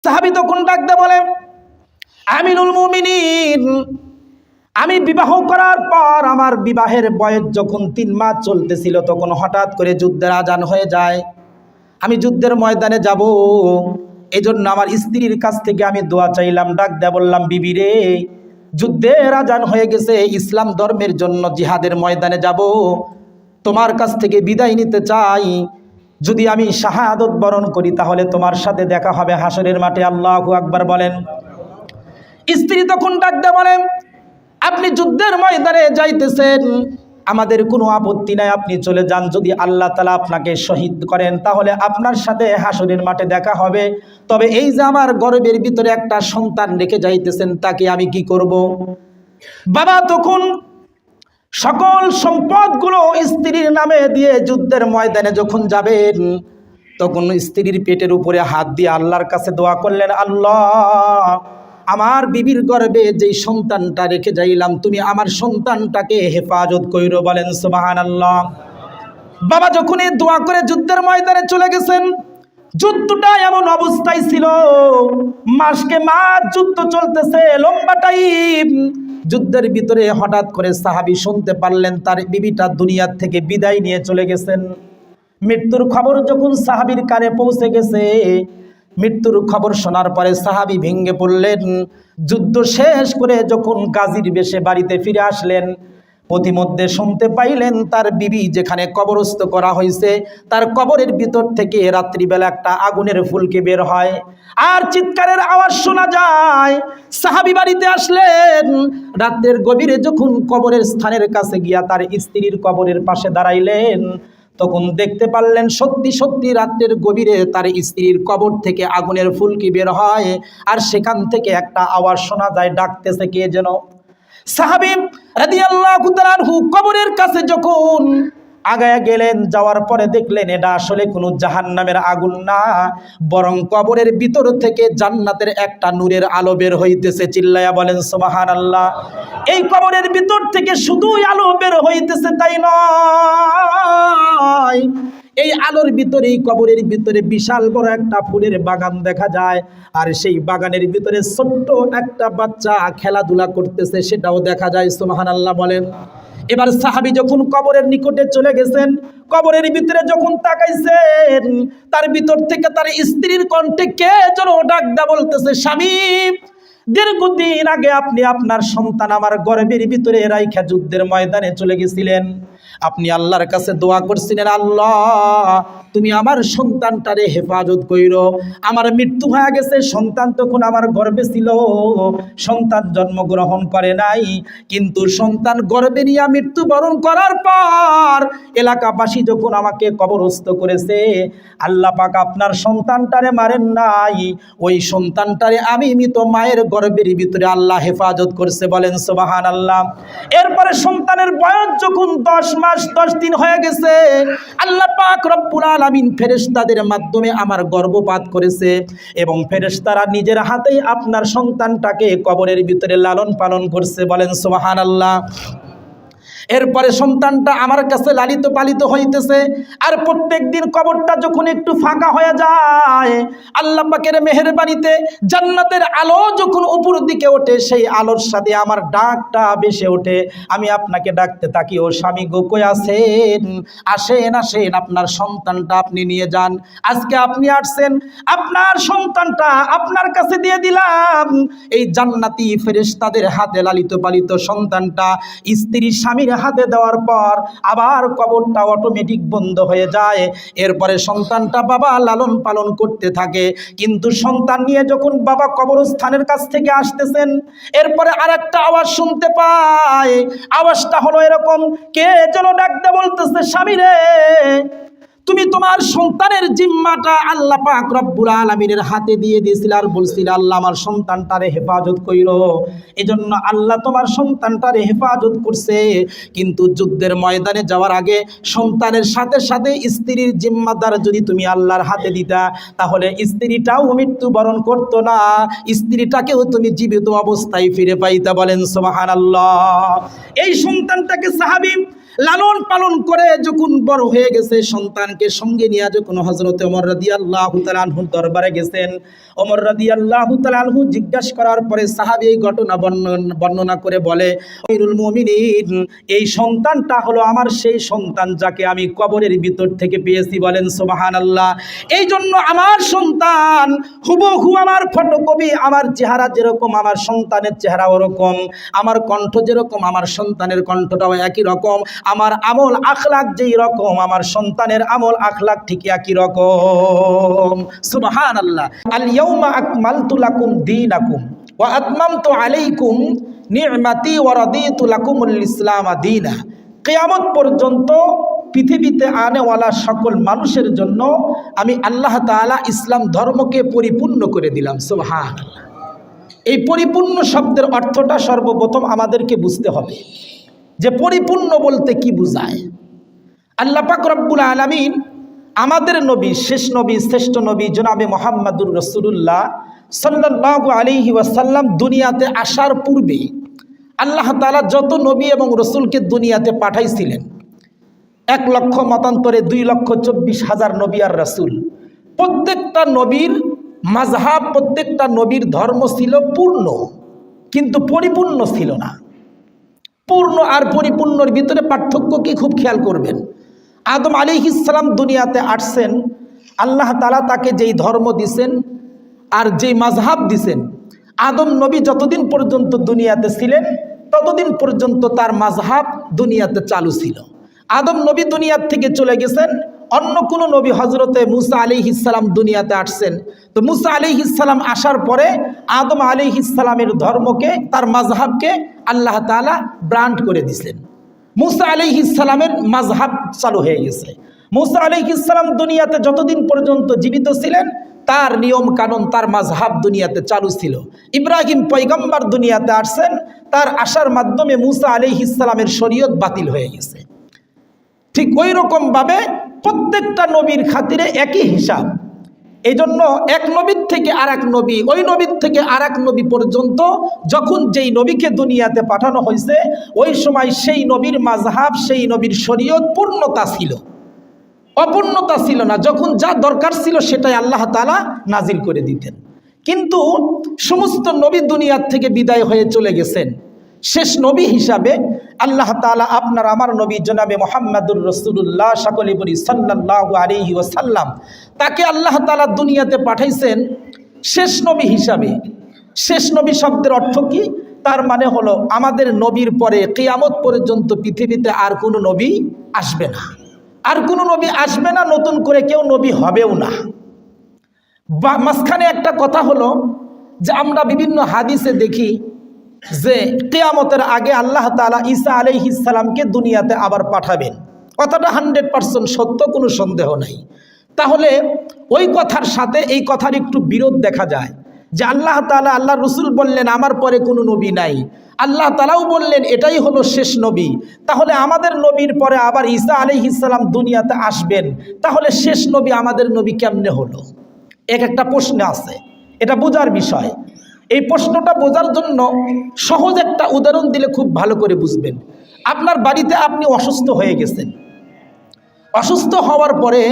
সাহাবী তখন ডাকতে বলে, আমিনুল মুমিনিন, আমি বিবাহ করার পর আমার বিবাহের বয়স যখন 3 মাস চলতেছিল তখন হঠাৎ করে যুদ্ধের আজান হয়ে যায়। আমি যুদ্ধের ময়দানে যাব, এজন্য আমার স্ত্রীর কাছ থেকে আমি দোয়া চাইলাম। ডাক দেয়া বললাম, বিবি রে, যুদ্ধের আজান হয়ে গেছে, ইসলাম ধর্মের জন্য জিহাদের ময়দানে যাব, তোমার কাছ থেকে বিদায় নিতে চাই। যদি আমি শাহাদত বরণ করি তাহলে তোমার সাথে দেখা হবে হাসরের মাঠে। আল্লাহু আকবার বলেন। স্ত্রী তখন ডাক দেয়া বলেন, আপনি যুদ্ধের ময়দানে যাইতেছেন, আমাদের কোনো আপত্তি নাই, আপনি চলে যান। যদি আল্লাহ তাআলা আপনাকে শহীদ করেন তাহলে আপনার সাথে হাসরের মাঠে দেখা হবে। তবে এই যে আমার গর্ভের ভিতরে একটা সন্তান রেখে যাইতেছেন, তাকে আমি কি করব? বাবা তখন সকল সম্পদগুলো স্ত্রীর নামে দিয়ে যুদ্ধের ময়দানে যখন যাবেন, তখন স্ত্রীর পেটের উপরে হাত দিয়ে আল্লাহর কাছে দোয়া করলেন, আল্লাহ, আমার বিবির গর্ভে যেই সন্তানটা রেখে যাইলাম, তুমি আমার সন্তানটাকে হেফাজত কইরো। বলেন সুবহানাল্লাহ। বাবা যখন এই দোয়া করে যুদ্ধের ময়দানে চলে গেছেন, যুদ্ধটা এমন অবস্থায় ছিল, মাসকে মাস যুদ্ধ চলতেছে, লম্বা টাইম। যুদ্ধের ভিতরে হঠাৎ করে সাহাবী শুনতে পারলেন তার বিবিটা দুনিয়ার থেকে বিদায় নিয়ে চলে গেছেন। মৃত্যুর খবর যখন সাহাবীর কানে পৌঁছে গেছে, মৃত্যুর খবর শোনার পরে সাহাবী ভেঙে পড়লেন। যুদ্ধ শেষ করে যখন গাজীর বেশে বাড়িতে ফিরে আসলেন, পথিমধ্যে শুনতে পাইলেন তার বিবি যেখানে কবরস্থ করা হয়েছে, তার কবরের ভিতর থেকে রাত্রিবেলা একটা আগুনের ফুলকি বের হয় আর চিৎকারের আওয়াজ শোনা যায়। সাহাবী বাড়িতে আসলেন, রাতের গভীরে যখন কবরের স্থানের কাছে গিয়া তার স্ত্রীর কবরের পাশে দাঁড়াইলেন, তখন দেখতে পারলেন সত্যি সত্যি রাতের গভীরে তার স্ত্রীর কবর থেকে আগুনের ফুলকি বের হয় আর সেখান থেকে একটা আওয়াজ শোনা যায়, ডাকতেছে কে যেন। সাহাবী রাদিয়াল্লাহু তাআলা আনহু কবরের কাছে যখন আগায়া গেলেন, যাওয়ার পরে দেখলেন এটা আসলে কোনো জাহান্নামের আগুন না, বরং কবরের ভিতর থেকে জান্নাতের একটা নূরের আলো বের হইতেছে। চিল্লায়া বলেন সুবহানাল্লাহ। এই কবরের ভিতর থেকে শুধুই আলো বের হইতেছে তাই নয়, এই আলোর ভিতরেই কবরের ভিতরে বিশাল বড় একটা ফুলের বাগান দেখা যায়, আর সেই বাগানের ভিতরে ছোট্ট একটা বাচ্চা খেলাধুলা করতেছে, সেটাও দেখা যায়। সুবহানাল্লাহ বলেন। এবার সাহাবী যখন কবরের নিকটে চলে গেছেন, কবরের ভিতরে যখন তাকাইছেন, তার ভিতর থেকে তার স্ত্রীর কণ্ঠে কে যেন ডাক দেয়া বলতেছে, স্বামী, দীর্ঘদিন আগে আপনি আপনার সন্তান আমার গর্ভের ভিতরে রাইখা যুদ্ধের ময়দানে চলে গেছিলেন। আপনি আল্লাহর কাছে দোয়া করছিলেন, আল্লাহ, তুমি আমার সন্তানটারে হেফাজত কইরো। আমার মৃত্যু হয়ে গেছে, সন্তান তখন আমার গর্ভে ছিল, সন্তান জন্মগ্রহণ করে নাই, কিন্তু সন্তান গর্ভে নিয়ে মৃত্যুবরণ করার পর এলাকাবাসী যখন আমাকে কবরস্থ করেছে, আল্লাহ পাক আপনার সন্তানটারে মারেন নাই, ওই সন্তানটারে আমি মৃত মায়ের গর্ভের ভিতরে আল্লাহ হেফাজত করছে। বলেন সুবহানাল্লাহ। এরপরে সন্তানের বয়স যখন 10 মাস 10 দিন হয়ে গেছে, আল্লাহ পাক রব্বুল আলামিন ফেরেশতাদের মাধ্যমে আমার গর্ভপাত করেছে এবং ফেরেশতারা নিজের হাতেই আপনার সন্তানটাকে কবরের ভিতরে লালন পালন করছে। বলেন সুবহানাল্লাহ। এরপরে সন্তানটা আমার কাছে লালিত পালিত হইতেছে, আর প্রত্যেক দিন কবরটা যখন একটু ফাঁকা হয়ে যায়, আল্লাহ পাকের মেহেরবানিতে জান্নাতের আলো যখন উপর দিকে ওঠে, সেই আলোর সাথে আমার ডাকটা ভেসে ওঠে। আমি আপনাকে ডাকতে থাকি, ও স্বামী গো, কই আছেন? আসেন আসেন, আপনার সন্তানটা আপনি নিয়ে যান। আজকে আপনি আসছেন, আপনার সন্তানটা আপনার কাছে দিয়ে দিলাম। এই জান্নাতি ফেরেশতাদের হাতে লালিত পালিত সন্তানটা স্ত্রী স্বামীর হাতে দেওয়ার পর আবার কবরটা অটোমেটিক বন্ধ হয়ে যায়। এরপরে সন্তানটা বাবা লালন পালন করতে থাকে, কিন্তু সন্তান নিয়ে যখন বাবা কবরস্থানের কাছ থেকে আসতেছেন, এরপরে আরেকটা আওয়াজ শুনতে পায়। আওয়াজটা হলো এরকম, কে যেন ডাকতে বলতেছে, স্বামী রে, তুমি তোমার সন্তানের জিম্মাটা আল্লাহ পাক রব্বুল আলামিনের হাতে দিয়ে দিয়েছিল আর বলছিল, আল্লাহ আমার সন্তানটারে হেফাজত কইরো। এজন্য আল্লাহ তোমার সন্তানটারে হেফাজত করছে। কিন্তু যুদ্ধের ময়দানে যাওয়ার আগে সন্তানের সাথে সাথে স্ত্রীর জিম্মাদার যদি তুমি আল্লাহর হাতে দিতা, তাহলে স্ত্রীটাও মৃত্যুবরণ করতো না, স্ত্রীটাকেও তুমি জীবিত অবস্থায় ফিরে পাইতা। বলেন সুবহানাল্লাহ। এই সন্তানটাকে সাহাবী লালন পালন করে যখন বড় হয়ে গেছে, সন্তানকে সঙ্গে নিয়ে যখন হযরতে ওমর রাদিয়াল্লাহু তাআলা আনহুর দরবারে গেছেন, ওমর রাদিয়াল্লাহু তাআলা আনহু জিজ্ঞাসা করার পরে সাহাবী এই ঘটনা বর্ণনা করে বলে, আমিরুল মুমিনিন, এই সন্তানটা হলো আমার সেই সন্তান যাকে আমি কবরের ভিতর থেকে পেয়েছি। বলেন সুবহানাল্লাহ। এই জন্য আমার সন্তান হুবহু আমার ফটোকপি, আমার চেহারা যেরকম আমার সন্তানের চেহারা ওরকম, আমার কণ্ঠ যেরকম আমার সন্তানের কণ্ঠটাও একই রকম, আমার আমল আখলাক যেই রকম আমার সন্তানের আমল আখলাক ঠিক একই রকম। সুবহানাল্লাহ। আল ইয়াউমা আকমালতু লাকুম দীনাকুম ওয়া আতমামতু আলাইকুম নি'মাতি ওয়া রাদিতু লাকুমুল ইসলাম দীনা। কিয়ামত পর্যন্ত পৃথিবীতে আনেওয়ালা সকল মানুষের জন্য আমি আল্লাহ তাআলা ইসলাম ধর্মকে পরিপূর্ণ করে দিলাম। সুবহানাল্লাহ। এই পরিপূর্ণ শব্দের অর্থটা সর্বপ্রথম আমাদেরকে বুঝতে হবে যে পরিপূর্ণ বলতে কি বোঝায়। আল্লাহ পাক রব্বুল আলামিন আমাদের নবী, শেষ নবী, শ্রেষ্ঠ নবী জনাবে মুহাম্মাদুর রাসূলুল্লাহ সাল্লাল্লাহু আলাইহি ওয়াসাল্লাম দুনিয়াতে আসার পূর্বে আল্লাহ তাআলা যত নবী এবং রসুলকে দুনিয়াতে পাঠাইছিলেন, 1 লক্ষ মতান্তরে 2,24,000 নবী আর রাসূল, প্রত্যেকটা নবীর মাযহাব, প্রত্যেকটা নবীর ধর্ম ছিল পূর্ণ, কিন্তু পরিপূর্ণ ছিল না। পূর্ণ আর পরিপূর্ণর ভিতরে পার্থক্য কি খুব খেয়াল করবেন। আদম আলাইহিস সালাম দুনিয়াতে আসছেন, আল্লাহ তাআলা তাকে যেই ধর্ম দিছেন আর যেই মাযহাব দিছেন, আদম নবী যতদিন পর্যন্ত দুনিয়াতে ছিলেন ততদিন পর্যন্ত তার মাযহাব দুনিয়াতে চালু ছিল। আদম নবী দুনিয়ার থেকে চলে গেছেন, অন্য কোনো নবী হজরতে মুসা আলাইহিস সালাম দুনিয়াতে আসছেন। তো মুসা আলাইহিস সালাম আসার পরে আদম আলাইহিস সালামের ধর্মকে, তার মাযহাবকে আল্লাহ তাআলা ব্রান্ড করে দিয়েছেন। মুসা আলাইহিস সালামের মাযহাব চালু হয়ে গেছে। মুসা আলাইহিস সালাম দুনিয়াতে যতদিন পর্যন্ত জীবিত ছিলেন তার নিয়ম কানুন, তার মাযহাব দুনিয়াতে চালু ছিল। ইব্রাহিম পয়গম্বর দুনিয়াতে আসছেন, তার আসার মাধ্যমে মুসা আলাইহিস সালামের শরীয়ত বাতিল হয়ে গেছে। ঠিক ওই রকমভাবে প্রত্যেকটা নবীর খাতিরে একই হিসাব। এই জন্য এক নবীর থেকে আর এক নবী, ওই নবীর থেকে আর এক নবী পর্যন্ত যখন যেই নবীকে দুনিয়াতে পাঠানো হয়েছে ওই সময় সেই নবীর মাযহাব, সেই নবীর শরীয়ত পূর্ণতা ছিল, অপূর্ণতা ছিল না। যখন যা দরকার ছিল সেটাই আল্লাহ তাআলা নাজিল করে দিতেন। কিন্তু সমস্ত নবী দুনিয়ার থেকে বিদায় হয়ে চলে গেছেন, শেষ নবী হিসাবে আল্লাহ তাআলা আপনার আমার নবী জনাবে মুহাম্মাদুর রাসূলুল্লাহ, সকলে বলি সাল্লাল্লাহু আলাইহি ওয়াসাল্লাম, তাকে আল্লাহ তাআলা দুনিয়াতে পাঠাইছেন শেষ নবী হিসাবে। শেষ নবী শব্দের অর্থ কি? তার মানে হলো আমাদের নবীর পরে কিয়ামত পর্যন্ত পৃথিবীতে আর কোনো নবী আসবে না, আর কোনো নবী আসবে না, নতুন করে কেউ নবী হবেও না। মাঝখানে একটা কথা হলো যে আমরা বিভিন্ন হাদিসে দেখি যে কিয়ামতের আগে আল্লাহ তাআলা ঈসা আলাইহিস সালামকে দুনিয়াতে আবার পাঠাবেন। কথাটা 100% সত্য, কোনো সন্দেহ নাই। তাহলে ওই কথার সাথে এই কথার একটু বিরোধ দেখা যায় যে আল্লাহ তাআলা, আল্লাহ রসুল বললেন আমার পরে কোনো নবী নাই, আল্লাহ তাআলাও বললেন এটাই হলো শেষ নবী। তাহলে আমাদের নবীর পরে আবার ঈসা আলাইহিস সালাম দুনিয়াতে আসবেন, তাহলে শেষ নবী আমাদের নবী কেমনে হলো? একটা প্রশ্ন আছে, এটা বোঝার বিষয়। এই প্রশ্নটা বোঝার জন্য সহজ একটা উদাহরণ দিলে খুব ভালো করে বুঝবেন। আপনার বাড়িতে আপনি অসুস্থ হয়ে গেছেন, অসুস্থ হওয়ার পরে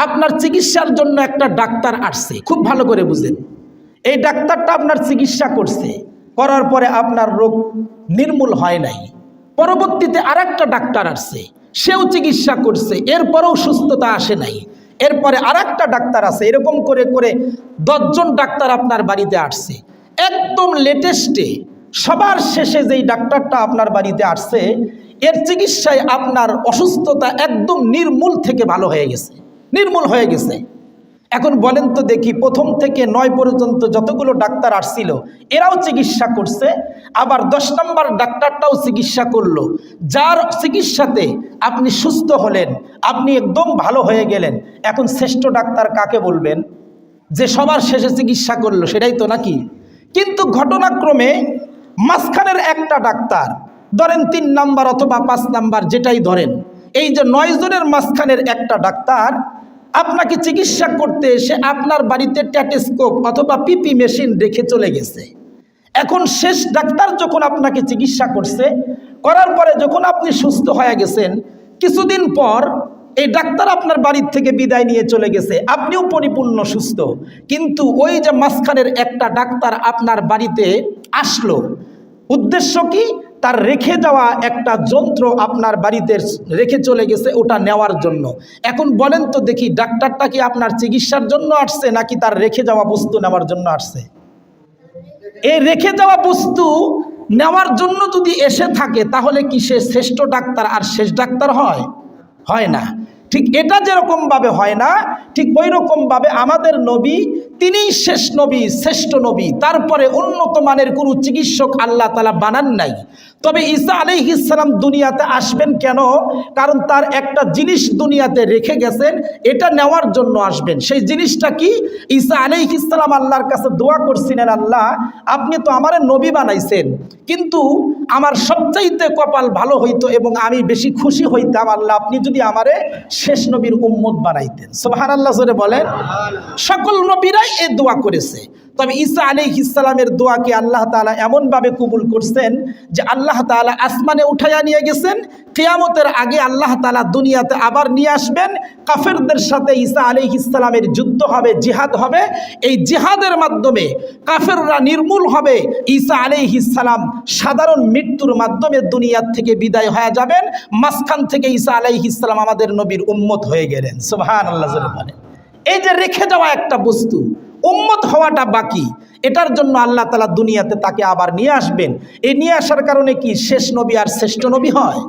আপনার চিকিৎসার জন্য একটা ডাক্তার আসছে, খুব ভালো করে বুঝেন। এই ডাক্তারটা আপনার চিকিৎসা করছে, করার পরে আপনার রোগ নির্মূল হয় নাই। পরবর্তীতে আরেকটা ডাক্তার আসছে, সেও চিকিৎসা করছে, এরপরেও সুস্থতা আসে নাই। এরপরে আরেকটা ডাক্তার আছে, এরকম করে করে 10 জন ডাক্তার আপনার বাড়িতে আসছে। একদম লেটেস্টে সবার শেষে যেই ডাক্তারটা আপনার বাড়িতে আসছে, এর চিকিৎসায় আপনার অসুস্থতা একদম নির্মূল থেকে ভালো হয়ে গেছে, নির্মূল হয়ে গেছে। এখন বলেন তো দেখি, 1 থেকে 9 পর্যন্ত যতগুলো ডাক্তার আসছিল এরাও চিকিৎসা করছে, আবার 10 নম্বর ডাক্তারটাও চিকিৎসা করলো। যার চিকিৎসাতে আপনি সুস্থ হলেন, আপনি একদম ভালো হয়ে গেলেন, এখন শ্রেষ্ঠ ডাক্তার কাকে বলবেন? যে সবার শেষে চিকিৎসা করলো, সেটাই তো নাকি? কিন্তু ঘটনাক্রমে মাঝখানের একটা ডাক্তার, ধরেন 3 নাম্বার অথবা 5 নাম্বার যেটাই ধরেন, এই যে 9 জনের মাঝখানের একটা ডাক্তার আপনাকে চিকিৎসা করতে এসে আপনার বাড়িতে স্টেথোস্কোপ অথবা পিপি মেশিন রেখে চলে গেছে। এখন শেষ ডাক্তার যখন আপনাকে চিকিৎসা করছে, করার পরে যখন আপনি সুস্থ হয়ে গেছেন, কিছুদিন পর এই ডাক্তার আপনার বাড়ির থেকে বিদায় নিয়ে চলে গেছে, আপনিও পরিপূর্ণ সুস্থ। কিন্তু ওই যে মাঝখানের একটা ডাক্তার আপনার বাড়িতে আসলো, উদ্দেশ্য কি? তার রেখে যাওয়া একটা যন্ত্র আপনার বাড়িতে রেখে চলে গেছে, ওটা নেওয়ার জন্য। এখন বলেন তো দেখি, ডাক্তারটা কি আপনার চিকিৎসার জন্য আসছে নাকি তার রেখে যাওয়া বস্তু নেওয়ার জন্য আসছে? এই রেখে যাওয়া বস্তু নেওয়ার জন্য যদি এসে থাকে, তাহলে কি সে শ্রেষ্ঠ ডাক্তার আর শেষ ডাক্তার হয়? হয় না। ঠিক এটা যেরকম ভাবে হয় না, ঠিক ওই রকম ভাবে আমাদের নবী তিনিই শেষ নবী, শ্রেষ্ঠ নবী। তারপরে উন্নত মানের কোনো চিকিৎসক আল্লাহ তাআলা বানান নাই। তবে ঈসা আলাইহিস সালাম দুনিয়াতে আসবেন কেন? কারণ তার একটা জিনিস দুনিয়াতে রেখে গেছেন, এটা নেওয়ার জন্য আসবেন। সেই জিনিসটা কি? ঈসা আলাইহিস সালাম আল্লাহর কাছে দোয়া করছিলেন, আল্লাহ আপনি তো আমারে নবী বানাইছেন, কিন্তু আমার সবচাইতে কপাল ভালো হইতো এবং আমি বেশি খুশি হইতাম আল্লাহ আপনি যদি আমারে শেষ নবীর উম্মত বানাইতেন। সুবহানাল্লাহ জোরে বলেন। সকল নবীরাই এই দোয়া করেছে, তবে ঈসা আলাইহিস সালামের দোয়াকে আল্লাহ তাআলা এমনভাবে কবুল করছেন যে আল্লাহ তাআলা আসমানে উঠাইয়া নিয়ে গেছেন। কিয়ামতের আগে আল্লাহ তাআলা দুনিয়াতে আবার নিয়ে আসবেন। কাফেরদের সাথে ঈসা আলাইহিস সালামের যুদ্ধ হবে, জিহাদ হবে। এই জিহাদের মাধ্যমে কাফেররা নির্মূল হবে। ঈসা আলাইহিস সালাম সাধারণ মৃত্যুর মাধ্যমে দুনিয়ার থেকে বিদায় হয়ে যাবেন। মাঝখান থেকে ঈসা আলাইহিস সালাম আমাদের নবীর উম্মত হয়ে গেলেন। সুবহানাল্লাহ জোরে বলেন। এই যে রেখে যাওয়া একটা বস্তু, উম্মত হওয়াটা বাকি, এটার জন্য আল্লাহ তাআলা দুনিয়াতে তাকে আবার নিয়ে আসবেন। এই নিয়ে আসার কারণে কি শেষ নবী আর শ্রেষ্ঠ নবী হয়?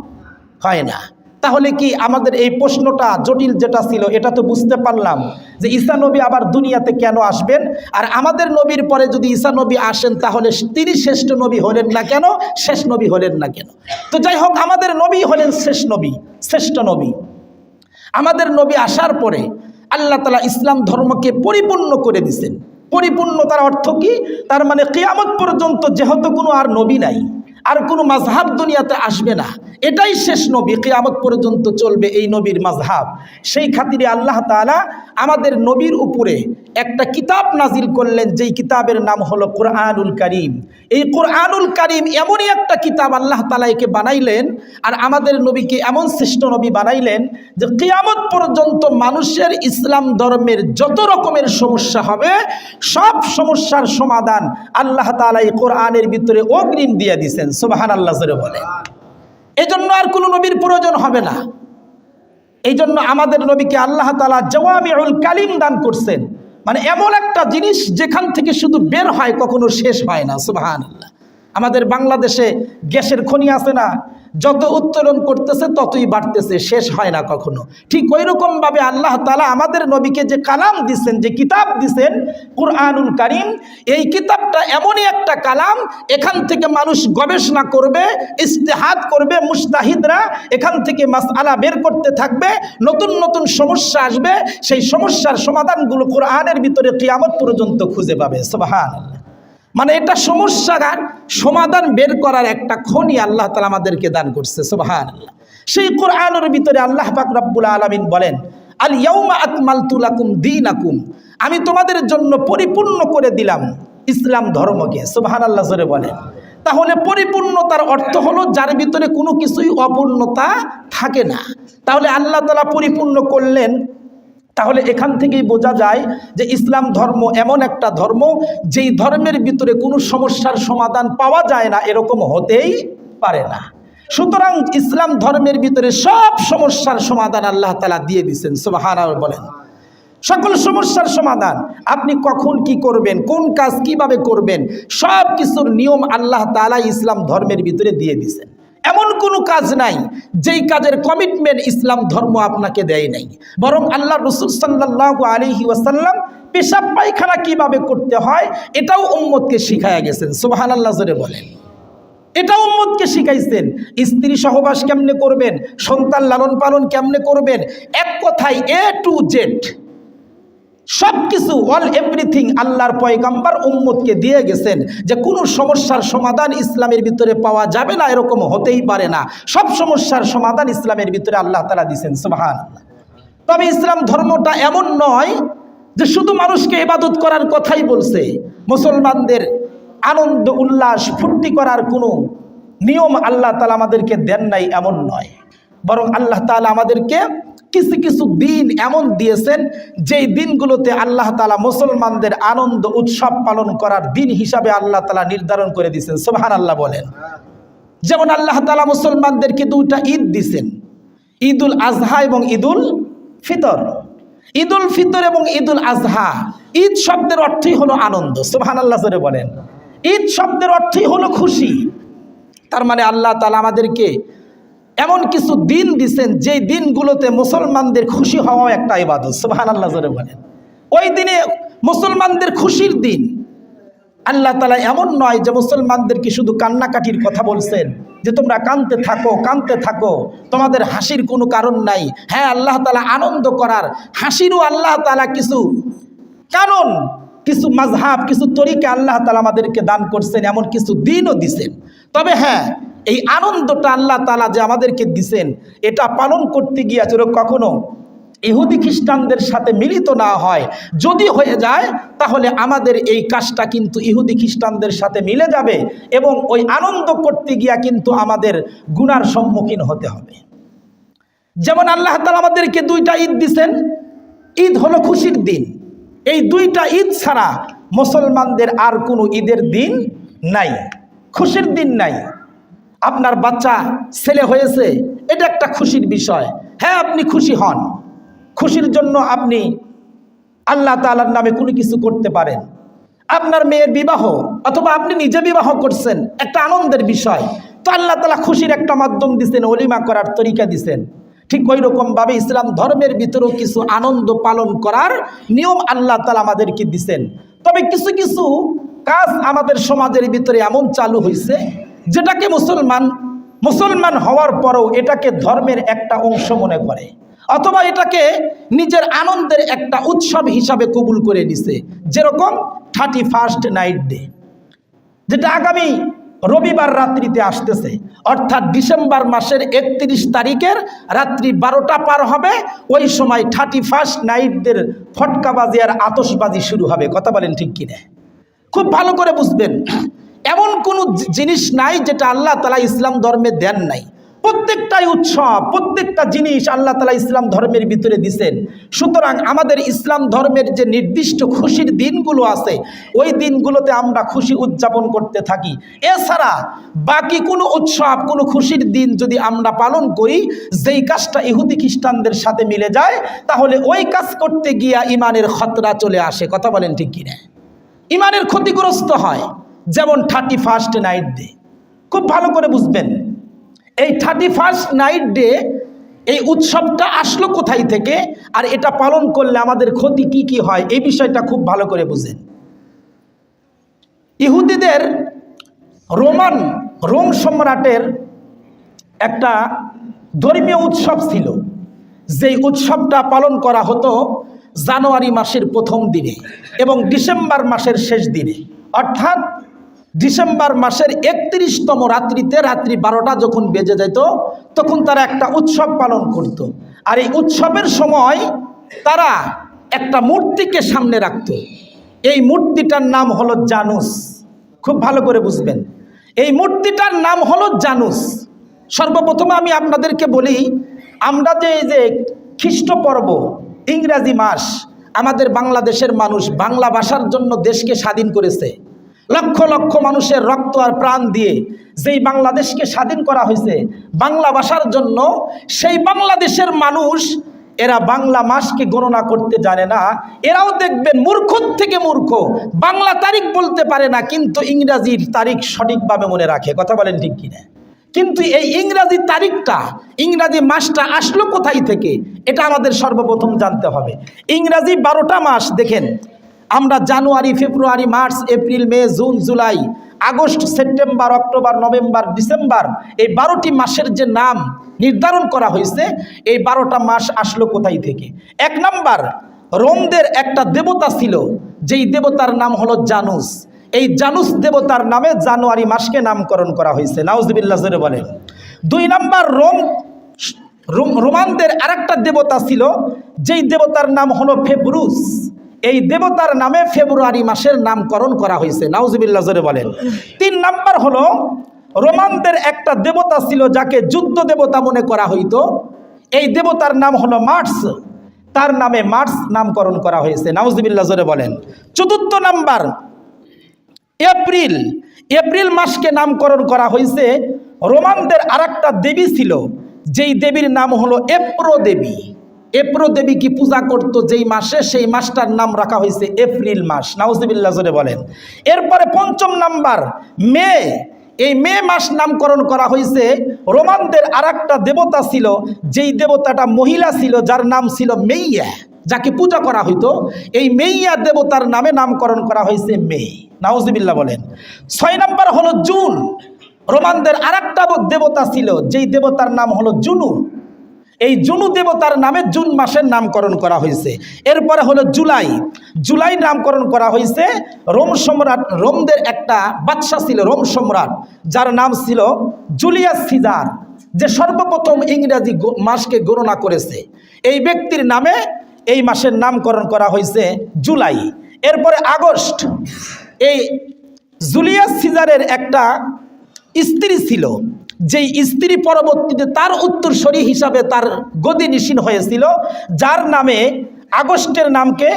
হয় না। তাহলে কি আমাদের এই প্রশ্নটা জটিল যেটা ছিল, এটা তো বুঝতে পারলাম যে ঈসা নবী আবার দুনিয়াতে কেন আসবেন, আর আমাদের নবীর পরে যদি ঈসা নবী আসেন তাহলে তিনি শ্রেষ্ঠ নবী হলেন না কেন, শেষ নবী হলেন না কেন? তো যাই হোক, আমাদের নবী হলেন শেষ নবী, শ্রেষ্ঠ নবী। আমাদের নবী আসার পরে আল্লাহ তাআলা ইসলাম ধর্মকে পরিপূর্ণ করে দিয়েছেন। পরিপূর্ণতার অর্থ কি? তার মানে কিয়ামত পর্যন্ত যেহেতু কোনো আর নবী নাই, আর কোনো মাযহাব দুনিয়াতে আসবে না, এটাই শেষ নবী, কিয়ামত পর্যন্ত চলবে এই নবীর মাযহাব। সেই খাতিরে আল্লাহ তাআলা আমাদের নবীর উপরে একটা কিতাব নাজিল করলেন, যেই কিতাবের নাম হলো কোরআনুল কারীম। এই কোরআনুল কারীম এমনই একটা কিতাব আল্লাহ তাআলা একে বানাইলেন, আর আমাদের নবীকে এমন শ্রেষ্ঠ নবী বানাইলেন যে কিয়ামত পর্যন্ত মানুষের ইসলাম ধর্মের যত রকমের সমস্যা হবে, সব সমস্যার সমাধান আল্লাহ তাআলা এই কোরআনের ভিতরে অগ্রিম দিয়ে দিয়েছেন। সুবহানাল্লাহ জোরে বলে। এই জন্য আর কোনো নবীর প্রয়োজন হবে না। এই জন্য আমাদের নবীকে আল্লাহ তাআলা জাওয়ামিউল কালিম দান করছেন, মানে এমন একটা জিনিস যেখান থেকে শুধু বের হয়, কখনো শেষ হয় না। সুবহানাল্লাহ। আমাদের বাংলাদেশে গ্যাসের খনি আছে না, যত উত্তোলন করতেছে ততই বাড়তেছে, শেষ হয় না কখনো। ঠিক ওই রকমভাবে আল্লাহ তাআলা আমাদের নবীকে যে কালাম দিছেন, যে কিতাব দিছেন কুরআনুল কারীম, এই কিতাবটা এমনই একটা কালাম, এখান থেকে মানুষ গবেষণা করবে, ইজতিহাদ করবে, মুজতাহিদরা এখান থেকে মাসআলা বের করতে থাকবে, নতুন নতুন সমস্যা আসবে, সেই সমস্যার সমাধানগুলো কোরআনের ভিতরে কিয়ামত পর্যন্ত খুঁজে পাবে। সুবহানাল্লাহ। মানে এটা সমস্যার সমাধান বের করার একটা খনি আল্লাহ তাআলা আমাদেরকে দান করছে। সুবহানাল্লাহ। সেই কোরআনের ভিতরে আল্লাহ পাক রব্বুল আলামিন বলেন, আল ইয়াউমা আকমালতু লাকুম দীনাকুম, আমি তোমাদের জন্য পরিপূর্ণ করে দিলাম ইসলাম ধর্মকে। সুবহানাল্লাহ জোরে বলেন। তাহলে পরিপূর্ণতার অর্থ হলো যার ভিতরে কোনো কিছুই অপূর্ণতা থাকে না। তাহলে আল্লাহ তাআলা পরিপূর্ণ করলেন। তাহলে এখান থেকেই বোঝা যায় যে ইসলাম ধর্ম এমন একটা ধর্ম, যেই ধর্মের ভিতরে কোনো সমস্যার সমাধান পাওয়া যায় না, এরকম হতেই পারে না। সুতরাং ইসলাম ধর্মের ভিতরে সব সমস্যার সমাধান আল্লাহ তাআলা দিয়ে দিয়েছেন। সুবহানাল্লাহ বলেন। সকল সমস্যার সমাধান, আপনি কখন কি করবেন, কোন কাজ কিভাবে করবেন, সব কিছুর নিয়ম আল্লাহ তাআলা ইসলাম ধর্মের ভিতরে দিয়ে দিয়েছেন। এমন কোনো কাজ নাই যেই কাজের কমিটমেন্ট ইসলাম ধর্ম আপনাকে দেয় নাই। বরং আল্লাহ রাসূল সাল্লাল্লাহু আলাইহি ওয়াসাল্লাম পেশাব পায়খানা কিভাবে করতে হয় এটাও উম্মতকে শিখায়া গেছেন। সুবহানাল্লাহ জোরে বলেন। এটাও উম্মতকে শিখাইছেন। স্ত্রী সহবাস কেমনে করবেন, সন্তান লালন পালন কেমনে করবেন, এক কথায় A to Z সব কিছু, অল এভরিথিং আল্লাহর পয়গাম্বর উম্মতকে দিয়ে গেছেন। যে কোনো সমস্যার সমাধান ইসলামের ভিতরে পাওয়া যাবে না, এরকম হতেই পারে না। সব সমস্যার সমাধান ইসলামের ভিতরে আল্লাহ তাআলা দিয়েছেন। সুবহানাল্লাহ। তবে ইসলাম ধর্মটা এমন নয় যে শুধু মানুষকে ইবাদত করার কথাই বলছে। মুসলমানদের আনন্দ উল্লাস ফুর্তি করার কোনো নিয়ম আল্লাহ তাআলা আমাদেরকে দেন নাই এমন নয়, বরং আল্লাহ তাআলা আমাদেরকে কিছু কিছু দিন এমন দিয়েছেন যেই দিনগুলোতে আল্লাহ তাআলা মুসলমানদের আনন্দ উৎসব পালন করার দিন হিসাবে আল্লাহ তাআলা নির্ধারণ করে দিয়েছেন। সুবহানাল্লাহ বলেন। যেমন আল্লাহ তাআলা মুসলমানদেরকে দুইটা ঈদ দিয়েছেন, ঈদুল আজহা এবং ঈদুল ফিতর। ঈদুল ফিতর এবং ঈদুল আজহা, ঈদ শব্দের অর্থই হলো আনন্দ। সুবহানাল্লাহ জোরে বলেন। ঈদ শব্দের অর্থই হলো খুশি। তার মানে আল্লাহ তাআলা আমাদেরকে এমন কিছু দিন দিছেন যেই দিনগুলোতে মুসলমানদের খুশি হওয়া একটা ইবাদত। সুবহানাল্লাহ জোরে বলেন। ওই দিনে মুসলমানদের খুশির দিন। আল্লাহ তাআলা এমন নয় যে মুসলমানদেরকে শুধু কান্নাকাটির কথা বলছেন যে তোমরা কাঁদতে থাকো কাঁদতে থাকো, তোমাদের হাসির কোনো কারণ নাই। হ্যাঁ, আল্লাহ তাআলা আনন্দ করার হাসিরও আল্লাহ তাআলা কিছু কারণ, কিছু মাযহাব, কিছু তরিকা আল্লাহ তাআলা আমাদেরকে দান করছেন, এমন কিছু দিনও দিছেন। তবে হ্যাঁ, এই আনন্দটা আল্লাহ তাআলা যে আমাদেরকে দিছেন, এটা পালন করতে গিয়ে কখনো ইহুদি খ্রিস্টানদের সাথে মিলিত না হয়। যদি হয়ে যায় তাহলে আমাদের এই কাজটা কিন্তু ইহুদি খ্রিস্টানদের সাথে মিলে যাবে এবং ওই আনন্দ করতে গিয়া কিন্তু আমাদের গুনার সম্মুখীন হতে হবে। যেমন আল্লাহ তাআলা আমাদেরকে দুইটা ঈদ দিছেন, ঈদ হলো খুশির দিন। এই দুইটা ঈদ ছাড়া মুসলমানদের আর কোনো ঈদের দিন নাই, খুশির দিন নাই। আপনার বাচ্চা ছেলে হয়েছে, এটা একটা খুশির বিষয়। হ্যাঁ, আপনি খুশি হন, খুশির জন্য আপনি আল্লাহ তাআলার নামে কোনো কিছু করতে পারেন। আপনার মেয়ের বিবাহ অথবা আপনি নিজে বিবাহ করছেন, একটা আনন্দের বিষয়। তো আল্লাহ তাআলা খুশির একটা মাধ্যম দিছেন, ওলিমা করার তরিকা দিছেন। ঠিক ওই রকমভাবে ইসলাম ধর্মের ভিতরেও কিছু আনন্দ পালন করার নিয়ম আল্লাহ তাআলা আমাদেরকে দিছেন। তবে কিছু কিছু কাজ আমাদের সমাজের ভিতরে এমন চালু হয়েছে যেটাকে মুসলমান হওয়ার পরেও এটাকে ধর্মের একটা অংশ মনে করে, অথবা এটাকে নিজের আনন্দের একটা উৎসব হিসাবে কবুল করে নিছে। যেরকম 31st নাইট ডে, যেটা আগামী রবিবার রাত্রিতে আসতেছে, অর্থাৎ ডিসেম্বর মাসের 31 তারিখের রাত্রি 12টা পার হবে। ওই সময় 31st নাইটদের ফটকাবাজি আর আতশবাজি শুরু হবে। কথা বলেন ঠিক কিনা? খুব ভালো করে বুঝবেন, এমন কোনো জিনিস নাই যেটা আল্লাহ তাআলা ইসলাম ধর্মে দেন নাই। প্রত্যেকটাই উৎসব, প্রত্যেকটা জিনিস আল্লাহ তাআলা ইসলাম ধর্মের ভিতরে দিছেন। সুতরাং আমাদের ইসলাম ধর্মের যে নির্দিষ্ট খুশির দিনগুলো আছে, ওই দিনগুলোতে আমরা খুশি উদযাপন করতে থাকি। এছাড়া বাকি কোনো উৎসব, কোনো খুশির দিন যদি আমরা পালন করি যেই কাজটা ইহুদি খ্রিস্টানদের সাথে মিলে যায়, তাহলে ওই কাজ করতে গিয়া ইমানের খতরা চলে আসে। কথা বলেন ঠিক কিনা? ইমানের ক্ষতিগ্রস্ত হয়। যেমন 31st নাইট ডে, খুব ভালো করে বুঝবেন। এই 31st নাইট ডে, এই উৎসবটা আসলো কোথায় থেকে, আর এটা পালন করলে আমাদের ক্ষতি কি কি হয়, এই বিষয়টা খুব ভালো করে বুঝেন। ইহুদিদের রোম সম্রাটের একটা ধর্মীয় উৎসব ছিল, যেই উৎসবটা পালন করা হতো জানুয়ারি মাসের প্রথম দিনে এবং ডিসেম্বর মাসের শেষ দিনে। অর্থাৎ ডিসেম্বর মাসের 31তম রাত্রিতে, রাত্রি 12টা যখন বেজে যেত, তখন তারা একটা উৎসব পালন করত। আর এই উৎসবের সময় তারা একটা মূর্তিকে সামনে রাখত। এই মূর্তিটার নাম হলো জানুস। খুব ভালো করে বুঝবেন, এই মূর্তিটার নাম হলো জানুস। সর্বপ্রথমে আমি আপনাদেরকে বলি, আমরা যে খ্রিস্টপর্ব, ইংরাজি মাস, আমাদের বাংলাদেশের মানুষ বাংলা ভাষার জন্য দেশকে স্বাধীন করেছে। লক্ষ লক্ষ মানুষের রক্ত আর প্রাণ দিয়ে যেই বাংলাদেশকে স্বাধীন করা হয়েছে বাংলা ভাষার জন্য, সেই বাংলাদেশের মানুষ এরা বাংলা মাসকে গণনা করতে জানে না। এরাও দেখবেন মূর্খ থেকে মূর্খ, বাংলা তারিখ বলতে পারে না, কিন্তু ইংরাজির তারিখ সঠিকভাবে মনে রাখে। কথা বলেন ঠিক কিনা? কিন্তু এই ইংরাজি তারিখটা, ইংরাজি মাসটা আসলো কোথায় থেকে, এটা আমাদের সর্বপ্রথম জানতে হবে। ইংরাজি 12টা মাস দেখেন, আমরা January, February, March, April, May, June, July, August, September, October, November, December, এই 12টি মাসের যে নাম নির্ধারণ করা হয়েছে, এই 12টা মাস আসলো কোথায় থেকে? 1 নাম্বার, রোমদের একটা দেবতা ছিল, যেই দেবতার নাম হলো জানুস। এই জানুস দেবতার নামে জানুয়ারি মাসকে নামকরণ করা হয়েছে। নাউজুবিল্লাহ জোরে বলেন। 2 নাম্বার, রোমানদের আরেকটা দেবতা ছিল, যেই দেবতার নাম হলো ফেব্রুস। এই দেবতার নামে ফেব্রুয়ারি মাসের নামকরণ করা হয়েছে। নাউজুবিল্লাহ জোরে বলেন। 3 নাম্বার হলো রোমানদের একটা দেবতা ছিল যাকে যুদ্ধ দেবতা মনে করা হইতো। এই দেবতার নাম হলো মার্স, তার নামে মার্স নামকরণ করা হয়েছে। নাউজুবিল্লাহ জোরে বলেন। 4 নাম্বার এপ্রিল, এপ্রিল মাসকে নামকরণ করা হয়েছে। রোমানদের আরেকটা দেবী ছিল, যেই দেবীর নাম হলো এপ্রো দেবী। এপ্রো দেবী কি পূজা করতো যেই মাসে, সেই মাসটার নাম রাখা হয়েছে এপ্রিল মাস। নাউজুবিল্লাহ জোরে বলেন। এরপরে 5 নাম্বার মে, এই মে মাস নামকরণ করা হয়েছে। রোমানদের আরেকটা দেবতা ছিল, যেই দেবতাটা মহিলা ছিল, যার নাম ছিল মেইয়া, যাকে পূজা করা হইতো। এই মেইয়া দেবতার নামে নামকরণ করা হয়েছে মে। নাউজুবিল্লাহ বলেন। 6 নাম্বার হলো জুন, রোমানদের আরেকটা দেবতা ছিল, যেই দেবতার নাম হলো জুনু। এই জুনু দেবতার নামে জুন মাসের নামকরণ করা হয়েছে। এরপরে হলো জুলাই, জুলাই নামকরণ করা হয়েছে রোম সম্রাট, রোমদের একটা বাদশা ছিল রোম সম্রাট, যার নাম ছিল জুলিয়াস সিজার, যে সর্বপ্রথম ইংরেজি মাসকে গণনা করেছে। এই ব্যক্তির নামে এই মাসের নামকরণ করা হয়েছে জুলাই। এরপরে আগস্ট, এই জুলিয়াস সিজারের একটা স্ত্রী ছিল, যেই স্ত্রী পরবর্তীতে তার উত্তরসূরি হিসাবে তার গদি নিশীন হয়েছিল, যার নামে আগস্টের নামকে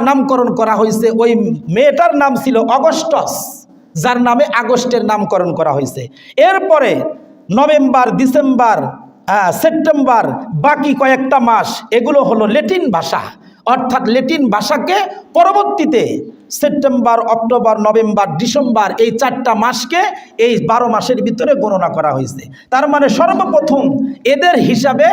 নামকরণ করা হয়েছে। ওই মেয়েটার নাম ছিল অগস্টাস, যার নামে আগস্টের নামকরণ করা হয়েছে। এরপরে নভেম্বর, ডিসেম্বর, সেপ্টেম্বর, বাকি কয়েকটা মাস এগুলো হলো ল্যাটিন ভাষা, অর্থাৎ ল্যাটিন ভাষাকে পরবর্তীতে সেপ্টেম্বর, অক্টোবর, নভেম্বর, ডিসেম্বর, এই 4টা মাসকে এই 12 মাসের ভিতরে গণনা করা হয়েছে। তার মানে সর্বপ্রথম এদের হিসাবে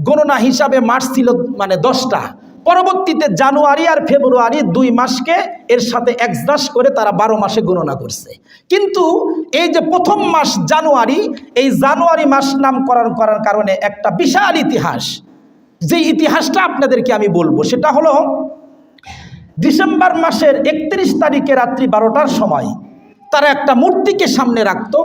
গণনা হিসাবে মাস ছিল মানে 10টা। পরবর্তীতে জানুয়ারি আর ফেব্রুয়ারি 2 মাসকে এর সাথে অ্যাডজাস্ট করে তারা 12 মাসে গণনা করছে। কিন্তু এই যে প্রথম মাস জানুয়ারি, এই জানুয়ারি মাস নামকরণ করার কারণে একটা বিশাল ইতিহাস, যে ইতিহাসটা আপনাদেরকে আমি বলবো, সেটা হলো ডিসেম্বর মাসের 31 তারিখে রাত্রি 12টার সময় তারা একটা মূর্তিকে সামনে রাখতো,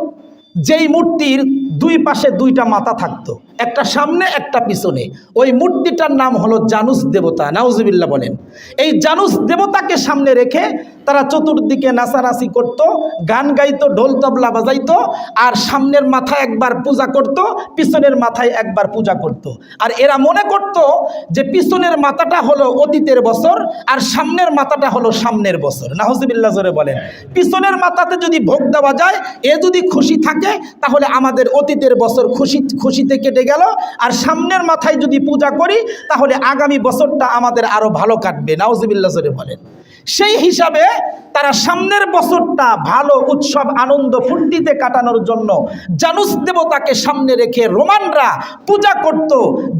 যেই মূর্তির 2 পাশে 2টা মাথা থাকতো, একটা সামনে একটা পিছনে। ওই মূর্তিটার নাম হলো জানুস দেবতা। নাউজুবিল্লাহ বলেন। এই জানুস দেবতাকে সামনে রেখে তারা চতুর্দিকে নাচানাচি করত, গান গাইতো, ঢোল তবলা বাজাইতো, আর সামনের মাথায় একবার পূজা করত, পিছনের মাথায় একবার পূজা করত। আর এরা মনে করত যে পিছনের মাথাটা হলো অতীতের বছর, আর সামনের মাথাটা হলো সামনের বছর। নাউজুবিল্লাহ জোরে বলেন। পিছনের মাথাতে যদি ভোগ দেওয়া যায়, এ যদি খুশি থাকে, তাহলে আমাদের অতীতের বছর খুশিতে কেটে গেল, আর সামনের মাথায় যদি পূজা করি, তাহলে আগামী বছরটা আমাদের আরো ভালো কাটবে। নাউজুবিল্লাহ জোরে বলেন। সেই হিসাবে তারা সামনের বছরটা ভালো উৎসব আনন্দ ফুর্তিতে কাটানোর জন্য জানুস দেবতাকে সামনে রেখে রোমানরা পূজা করত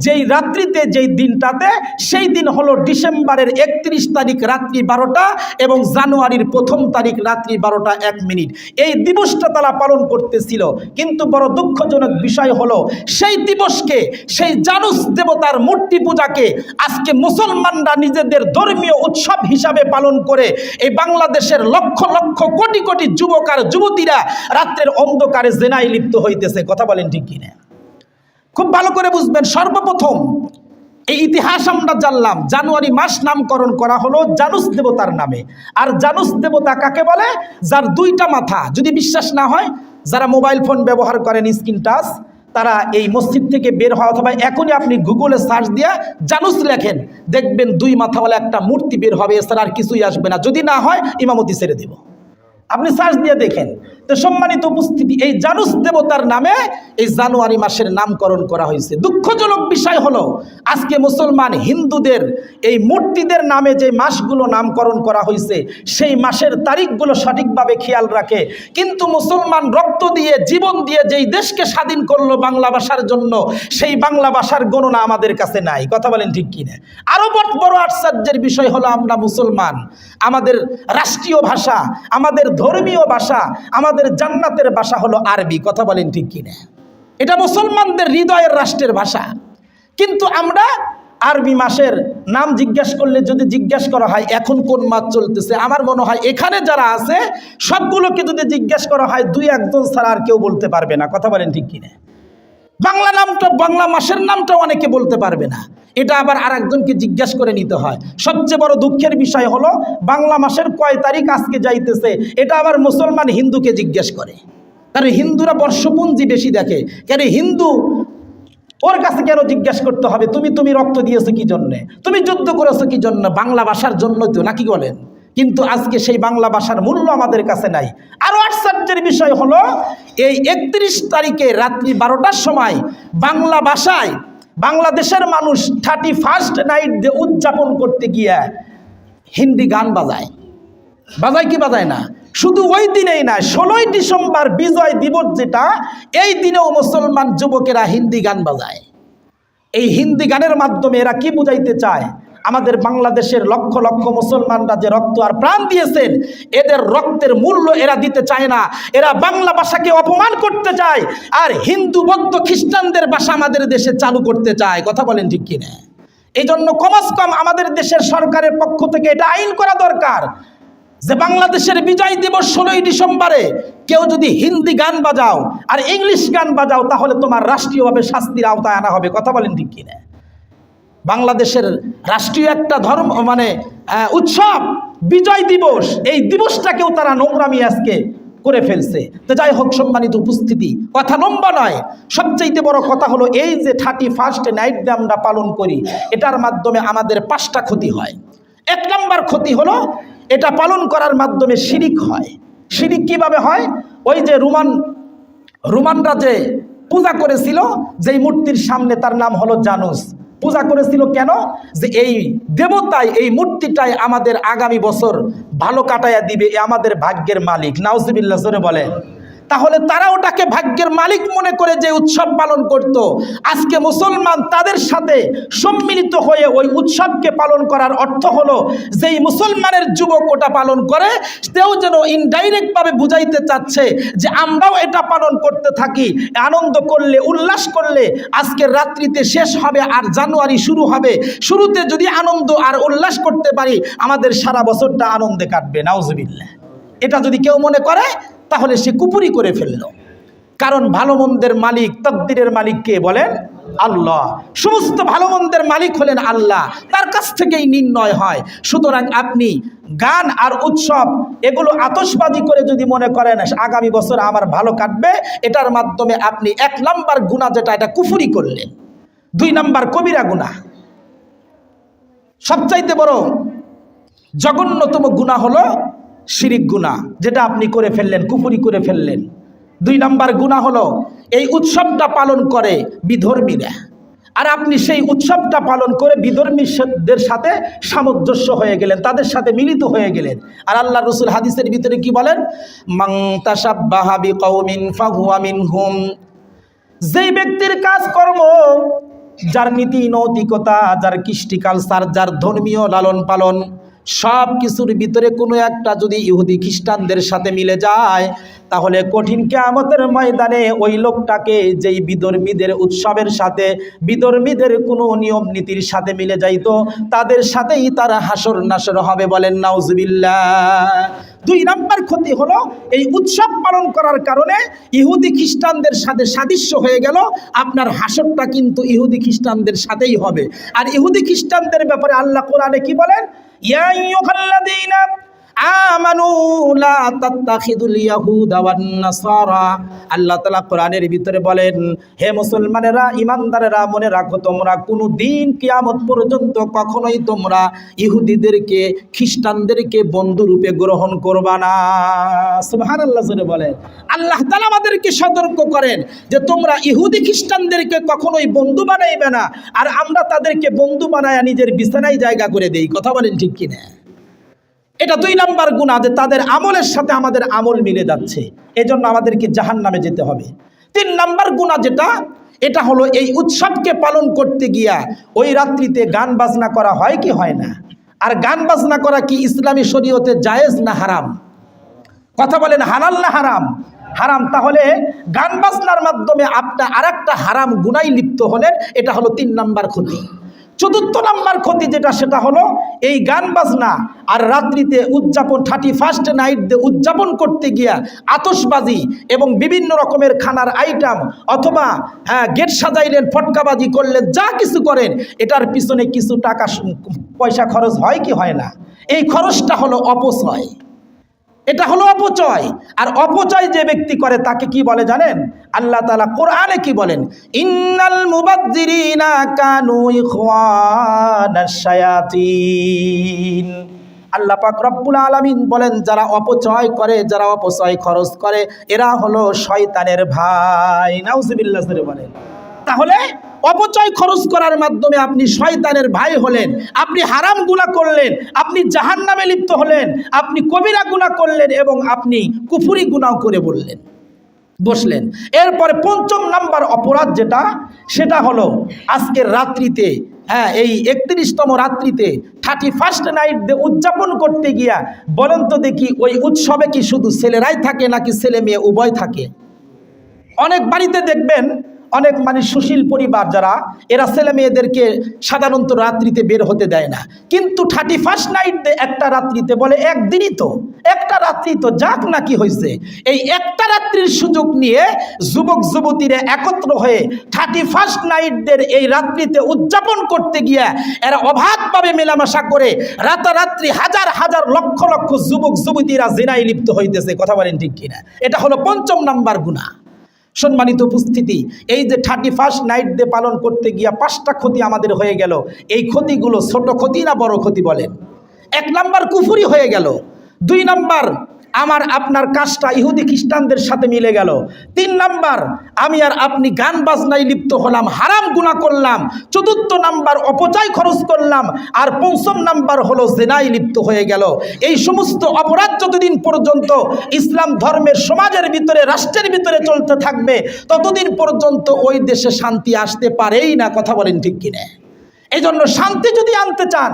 যেই রাত্রিতে, যেই দিনটাতে। সেই দিন হলো ডিসেম্বরের 31 তারিখ রাত্রি 12টা এবং জানুয়ারির 1 তারিখ রাত্রি 12টা 1 মিনিট। এই দিবসটা তারা পালন করতেছিল। কিন্তু বড় দুঃখজনক বিষয় হলো, সেই দিবসকে, সেই জানুস দেবতার মূর্তি পূজাকে আজকে মুসলমানরা নিজেদের ধর্মীয় উৎসব হিসাবে পালন করে এই বাংলাদেশের লক্ষ লক্ষ কোটি কোটি যুবক আর যুবতীরা রাত্রের অন্ধকারে জেনায় লিপ্ত হইতেছে। কথা বলেন ঠিক কিনা? খুব ভালো করে বুঝবেন। সর্বপ্রথম এই ইতিহাস আমরা জানলাম, জানুয়ারি মাস নামকরণ করা হলো জানুস দেবতার নামে। আর জানুস দেবতা কাকে বলে? যার 2টা মাথা। যদি বিশ্বাস না হয়, যারা মোবাইল ফোন ব্যবহার করেন স্ক্রিন টাচ, তারা এই মসজিদ থেকে বের হওয়া অথবা এখনই আপনি গুগলে সার্চ দিয়ে জানুস লেখেন, দেখবেন 2 মাথাওয়ালা একটা মূর্তি বের হবে, এছাড়া আর কিছুই আসবে না। যদি না হয়, ইমামতি ছেড়ে দেব। আপনি সার্চ দিয়ে দেখেন। তো সম্মানিত উপস্থিতি, এই জানুস দেবতার নামে এই জানুয়ারি মাসের নামকরণ করা হয়েছে। দুঃখজনক বিষয় হলো, আজকে মুসলমান হিন্দুদের এই মূর্তিদের নামে যে মাসগুলো নামকরণ করা হয়েছে, সেই মাসের তারিখগুলো সঠিকভাবে খেয়াল রাখে। কিন্তু মুসলমান রক্ত দিয়ে, জীবন দিয়ে যেই দেশকে স্বাধীন করলো বাংলা ভাষার জন্য, সেই বাংলা ভাষার গণনা আমাদের কাছে নাই। কথা বলেন ঠিক কিনা? আরো বড় আশ্চর্যের বিষয় হলো, আমরা মুসলমান, আমাদের রাষ্ট্রীয় ভাষা, আমাদের ধর্মীয় ভাষা, আমাদের জান্নাতের ভাষা হলো আরবি। কথা বলেন ঠিক কিনা? এটা মুসলমানদের হৃদয়ের রাষ্ট্রের ভাষা। কিন্তু আমরা আরবি মাসের নাম জিজ্ঞাসা করলে, যদি জিজ্ঞাসা করা হয় এখন কোন মাস চলতেছে, আমার মনে হয় এখানে যারা আছে সবগুলোকে যদি জিজ্ঞাসা করা হয়, 2-1 ছাড়া আর কেউ বলতে পারবে না। কথা বলেন ঠিক কিনা? বাংলা নামটা, বাংলা মাসের নামটা অনেকে বলতে পারবে না। এটা আবার আরেকজনকে জিজ্ঞেস করে নিতে হয়। সবচেয়ে বড় দুঃখের বিষয় হলো বাংলা মাসের কয় তারিখ আজকে যাইতেছে এটা আবার মুসলমান হিন্দুকে জিজ্ঞেস করে। কারণ হিন্দুরা বর্ষপঞ্জি বেশি দেখে। কেন হিন্দু ওর কাছে কেন জিজ্ঞাসা করতে হবে তুমি রক্ত দিয়েছো কি জন্যে, তুমি যুদ্ধ করেছো কি জন্য? বাংলা ভাষার জন্য তো, নাকি বলেন? কিন্তু আজকে সেই বাংলা ভাষার মূল্য আমাদের কাছে নাই। আরো আশ্চর্যের বিষয় হলো এই 31 তারিখে রাত্রি 12টার সময় বাংলা ভাষায় বাংলাদেশের মানুষ 31st নাইট যে উদযাপন করতে গিয়ে হিন্দি গান বাজায়। বাজায় কি বাজায় না? শুধু ওই দিনেই না, 16ই ডিসেম্বর বিজয় দিবস যেটা, এই দিনেও মুসলমান যুবকেরা হিন্দি গান বাজায়। এই হিন্দি গানের মাধ্যমে এরা কি বুঝাইতে চায়? আমাদের বাংলাদেশের লক্ষ লক্ষ মুসলমানরা যে রক্ত আর প্রাণ দিয়েছেন, এদের রক্তের মূল্য এরা দিতে চায় না। এরা বাংলা ভাষাকে অপমান করতে চায়, আর হিন্দু বৌদ্ধ খ্রিস্টানদের ভাষা আমাদের দেশে চালু করতে চায়। কথা বলেন ঠিক কিনা? এই জন্য কমস কম আমাদের দেশের সরকারের পক্ষ থেকে এটা আইন করা দরকার যে বাংলাদেশের বিজয় দিবস 16ই ডিসেম্বরে কেউ যদি হিন্দি গান বাজাও আর ইংলিশ গান বাজাও, তাহলে তোমার রাষ্ট্রীয়ভাবে শাস্তির আওতায় আনা হবে। কথা বলেন ঠিক কিনা? বাংলাদেশের রাষ্ট্রীয় একটা ধর্ম উৎসব বিজয় দিবস, এই দিবসটাকেও তারা নোংরামি আজকে করে ফেলছে। তো যাই হোক, সম্মানিত উপস্থিতি, কথা লম্বা নয়। সবচেয়ে বড় কথা হলো এই যে 31st নাইট ডে আমরা পালন করি, এটার মাধ্যমে আমাদের 5টা ক্ষতি হয়। 1 নম্বর ক্ষতি হলো এটা পালন করার মাধ্যমে শিরিক হয়। শিরিক কিভাবে হয়? ওই যে রোমানরা যে পূজা করেছিল যেই মূর্তির সামনে, তার নাম হলো জানুস। পূজা করেছিল কেন? যে এই দেবতাই, এই মূর্তিটাই আমাদের আগামী বছর ভালো কাটাইয়া দিবে, এ আমাদের ভাগ্যের মালিক। নাউজুবিল্লাহ জোরে বলে। তাহলে তারা ওটাকে ভাগ্যের মালিক মনে করে যে উৎসব পালন করত, আজকে মুসলমান তাদের সাথে সম্মিলিত হয়ে ওই উৎসবকে পালন করার অর্থ হলো যেই মুসলমানের যুবক ওটা পালন করে, সেও যেন ইনডাইরেক্টভাবে বুঝাইতে চাচ্ছে যে আমরাও এটা পালন করতে থাকি। আনন্দ করলে, উল্লাস করলে আজকের রাত্রিতে শেষ হবে আর জানুয়ারি শুরু হবে। শুরুতে যদি আনন্দ আর উল্লাস করতে পারি, আমাদের সারা বছরটা আনন্দে কাটবে। নাউজুবিল্লাহ। এটা যদি কেউ মনে করে তাহলে সে কুপুরি করে ফেলল। কারণ ভালো মন্দের মালিক, তকদিরের মালিক কে বলেন? আল্লাহ। সমস্ত ভালো মন্দের মালিক হলেন আল্লাহ, তার কাছ থেকেই নির্ণয় হয়। সুতরাং আপনি গান আর উৎসব এগুলো আতশবাজি করে যদি মনে করেন আগামী বছর আমার ভালো কাটবে, এটার মাধ্যমে আপনি 1 নম্বর গুনাহ যেটা, এটা কুফরি করলেন। 2 নম্বর কবিরা গুনাহ। সবচাইতে বড় জঘন্যতম গুনাহ হলো শিরিক গুনাহ, যেটা আপনি করে ফেললেন, কুফরি করে ফেললেন। 2 নম্বর গুনাহ হলো এই উৎসবটা পালন করে বিধর্মীরা, আর আপনি সেই উৎসবটা পালন করে বিধর্মীদের সাথে সামঞ্জস্য হয়ে গেলেন, তাদের সাথে মিলিত হয়ে গেলেন। আর আল্লাহ রসুল হাদিসের ভিতরে কি বলেন? মান তাশাব্বাহা বিকওমিন ফাহুয়া মিনহুম। যেই ব্যক্তির কাজকর্ম, যার নীতি নৈতিকতা, যার কৃষ্টি কালচার, যার ধর্মীয় লালন পালন, সব কিছুর ভিতরে কোনো একটা যদি ইহুদি খ্রিস্টানদের সাথে মিলে যায়, তাহলে কঠিন কিয়ামতের ময়দানে ওই লোকটাকে যেই বিধর্মীদের উৎসবের সাথে, বিধর্মীদের কোনো নিয়ম নীতির সাথে মিলে যাইতো, তাদের সাথেই তার হাসর নাসর হবে। বলেন নাউজুবিল্লাহ। 2 নম্বর ক্ষতি হলো এই উৎসব পালন করার কারণে ইহুদি খ্রিস্টানদের সাথে সাদৃশ্য হয়ে গেল। আপনার হাসরটা কিন্তু ইহুদি খ্রিস্টানদের সাথেই হবে। আর ইহুদি খ্রিস্টানদের ব্যাপারে আল্লাহ কোরআনে কি বলেন? ইয়া আইয়ুহাল্লাযীনা আমানু লা তাত্তাখিযুল ইয়াহুদা ওয়ান নাসারা। আল্লাহ তাআলা কোরআনের ভিতরে বলেন, হে মুসলমানেরা, ঈমানদারেরা, মনে রাখো তোমরা কোনো দিন কিয়ামত পর্যন্ত কখনোই তোমরা ইহুদিদেরকে, খ্রিস্টানদেরকে বন্ধুরূপে গ্রহণ করবা না। সুবহানাল্লাহ জোরে বলেন। আল্লাহ তাআলা আমাদেরকে সতর্ক করেন যে তোমরা ইহুদি খ্রিস্টানদেরকে কখনোই বন্ধু বানাইবে না, আর আমরা তাদেরকে বন্ধু বানায়া নিজের বিছানায় জায়গা করে দেই। কথা বলেন ঠিক কিনা? এটা 2 নম্বর গুনাহ, যে তাদের আমলের সাথে আমাদের আমল মিলে যাচ্ছে, এজন্য আমাদেরকে জাহান্নামে যেতে হবে। 3 নম্বর গুনাহ যেটা, এটা হলো এই উৎসবকে পালন করতে গিয়া ওই রাত্রিতে গান বাজনা করা হয় কি হয় না? আর গান বাজনা করা কি ইসলামী শরীয়তে জায়েজ না হারাম? কথা বলেন, হালাল না হারাম? হারাম। তাহলে গান বাজনার মাধ্যমে আপনার আরেকটা হারাম গুনায় লিপ্ত হলেন, এটা হলো 3 নম্বর ক্ষতি। চতুর্থ নাম্বার ক্ষতি যেটা, সেটা হলো এই গান বাজনা আর রাত্রিতে উদযাপন 31st নাইট উদযাপন করতে গিয়া আতশবাজি এবং বিভিন্ন রকমের খানার আইটেম অথবা গেট সাজাইলেন, ফটকাবাজি করলেন, যা কিছু করেন, এটার পিছনে কিছু টাকা পয়সা খরচ হয় কি হয় না? এই খরচটা হলো অপচয়, এটা হলো অপচয়। আর অপচয় যে ব্যক্তি করে তাকে কি বলে জানেন? আল্লাহ তাআলা কোরআনে কি বলেন? ইন্নাল মুবাজ্জিরিনা কানু ইখওয়ানাশ শায়াতিন। আল্লাহ পাক রব্বুল আলামিন বলেন, যারা অপচয় করে, যারা অপচয় খরচ করে, এরা হলো শয়তানের ভাই। নাউজুবিল্লাহ বলেন। তাহলে অপচয় খরচ করার মাধ্যমে আপনি শয়তানের ভাই হলেন, আপনি হারাম গুনাহ করলেন, আপনি জাহান্নামে লিপ্ত হলেন, আপনি কবিরা গুনাহ করলেন এবং আপনি কুফরি গুনাহ করে বসলেন। এরপরে ৫ম নাম্বার অপরাধ যেটা, সেটা হলো আজকের রাত্রিতে, এই 31তম রাত্রিতে 31st নাইট উদযাপন করতে গিয়া বলেন তো দেখি, ওই উৎসবে কি শুধু ছেলেরাই থাকে নাকি ছেলে মেয়ে উভয় থাকে? অনেক বাড়িতে দেখবেন, অনেক মানে সুশীল পরিবার যারা, এরা ছেলে মেয়েদেরকে সাধারণত রাত্রিতে বের হতে দেয় না, কিন্তু 31st নাইট একটা রাত্রিতে বলে একদিনই তো, একটা রাত্রি তো যাক না, কি হয়েছে? এই একটা রাত্রির সুযোগ নিয়ে যুবক যুবতীরা একত্র হয়ে 31st নাইটদের এই রাত্রিতে উদযাপন করতে গিয়া এরা অবাধভাবে মেলামেশা করে রাতারাত্রি হাজার হাজার লক্ষ লক্ষ যুবক যুবতীরা জিনায় লিপ্ত হইতেছে। কথা বলেন ঠিক কিনা? এটা হলো ৫ম নাম্বার গুনাহ। সম্মানিত উপস্থিতি, এই যে 31st নাইট ডে পালন করতে গিয়া 5টা ক্ষতি আমাদের হয়ে গেল। এই ক্ষতিগুলো ছোট ক্ষতি না বড় ক্ষতি বলেন? 1 নাম্বার কুফরি হয়ে গেল, 2 নাম্বার আমার আপনার কাজটা ইহুদি খ্রিস্টানদের সাথে মিলে গেল, 3 নাম্বার আমি আর আপনি গান বাজনায় লিপ্ত হলাম, হারাম গুনাহ করলাম, 4র্থ নাম্বার অপচয় খরচ করলাম, আর 5ম নাম্বার হলো জিনায় লিপ্ত হয়ে গেল। এই সমস্ত অপরাধ যতদিন পর্যন্ত ইসলাম ধর্মের সমাজের ভিতরে, রাষ্ট্রের ভিতরে চলতে থাকবে, ততদিন পর্যন্ত ওই দেশে শান্তি আসতে পারেই না। কথা বলেন ঠিক কিনা? এই জন্য শান্তি যদি আনতে চান,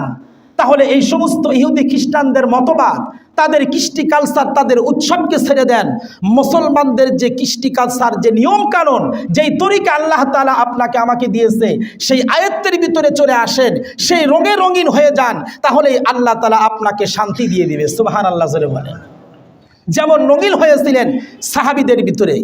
তাহলে এই সমস্ত ইহুদি খ্রিস্টানদের মতবাদ, তাদের কৃষ্টি কালচার, তাদের উৎসবকে ছেড়ে দেন। মুসলমানদের যে কৃষ্টি কালচার, যে নিয়ম কানুন, যেই তরিকা আল্লাহ তাআলা আপনাকে আমাকে দিয়েছে, সেই আয়াতের ভিতরে চলে আসেন, সেই রঙে রঙিন হয়ে যান, তাহলেই আল্লাহ তাআলা আপনাকে শান্তি দিয়ে দিবে। সুবহানাল্লাহ জোরে বলেন। যেমন রঙিন হয়েছিলেন সাহাবীদের ভিতরে,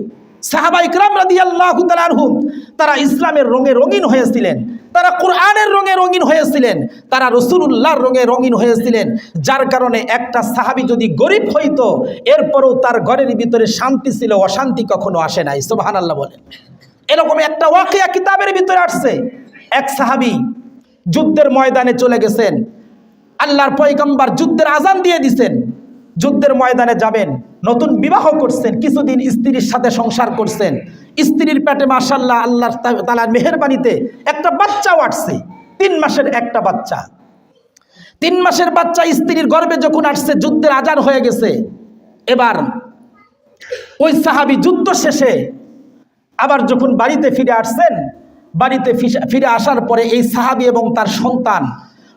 সাহাবা ইকরাম রাদিয়াল্লাহু তাআলা আনহুম, তারা ইসলামের রঙে রঙিন হয়েছিলেন, তারা কোরআনের রঙে রঙিন হয়েছিলেন, তারা রাসূলুল্লাহর রঙে রঙিন হয়েছিলেন, যার কারণে একটা সাহাবী যদি গরিব হইতো, এরপরও তার ঘরের ভিতরে শান্তি ছিল, অশান্তি কখনো আসে নাই। সুবহানাল্লাহ বলেন। এরকম একটা ওয়াকিয়া কিতাবের ভিতরে আসছে, এক সাহাবী যুদ্ধের ময়দানে চলে গেছেন, আল্লাহর পয়গম্বর যুদ্ধের আজান দিয়ে দিছেন, যুদ্ধের ময়দানে যাবেন, নতুন বিবাহ করছেন, কিছুদিন স্ত্রীর সাথে সংসার করছেন, স্ত্রীর পেটে মাশাআল্লাহ আল্লাহ তাআলার মেহেরবানিতে একটা বাচ্চাও আসছে, 3 মাসের একটা বাচ্চা। 3 মাসের বাচ্চা স্ত্রীর গর্ভে যখন আসছে, যুদ্ধের আজান হয়ে গেছে। এবার ওই সাহাবী যুদ্ধ শেষে আবার যখন বাড়িতে ফিরে আসছেন, বাড়িতে ফিরে আসার পরে এই সাহাবী এবং তার সন্তান